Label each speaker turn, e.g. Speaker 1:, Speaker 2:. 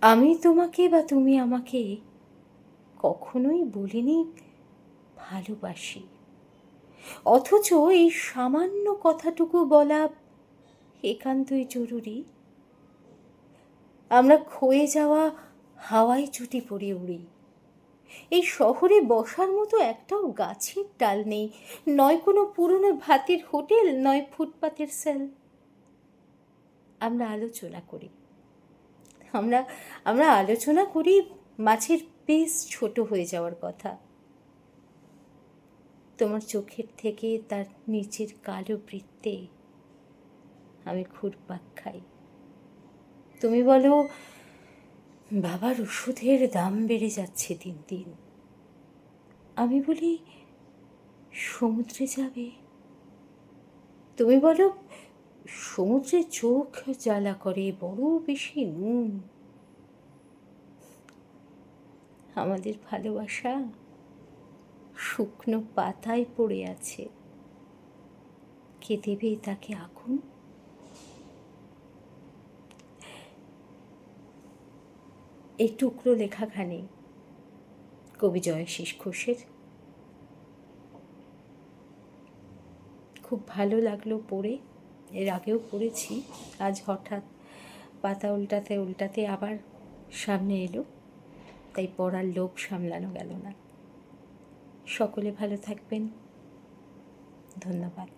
Speaker 1: আমি তোমাকে বা তুমি আমাকে কখনোই বলিনি ভালোবাসি, অথচ এই সামান্য কথাটুকু বলা একান্তই জরুরি। আমরা ক্ষয়ে যাওয়া হাওয়ায় চুটি পড়ে উড়ি। এই শহরে বসার মতো একটাও গাছের ডাল নেই, নয় কোনো পুরনো ভাতের হোটেল, নয় ফুটপাতের সেল। আমরা আলোচনা করি, আমরা আমরা আলোচনা করি মাছের পিস ছোট হয়ে যাওয়ার কথা। তোমার চোখের থেকে তার নিচের কালো বৃত্তে আমি ঘুরপাক খাই। তুমি বলো বাবার ওষুধের দাম বেড়ে যাচ্ছে দিন দিন। আমি বলি সমুদ্রে যাবে। তুমি বলো সমুদ্রে চোখ জ্বালা করে, বড় বেশি নুন। আমাদের ভালোবাসা শুকনো পাতায় পড়ে আছে, কে দেবে তাকে আগুন? এই টুকরো লেখাখানি কবি জয়াশিস ঘোষের। খুব ভালো লাগলো পড়ে, এর আগেও পড়েছি। আজ হঠাৎ পাতা উল্টাতে উল্টাতে আবার সামনে এলো, তাই পড়ার লোভ সামলানো গেল না। সকলে ভালো থাকবেন, ধন্যবাদ।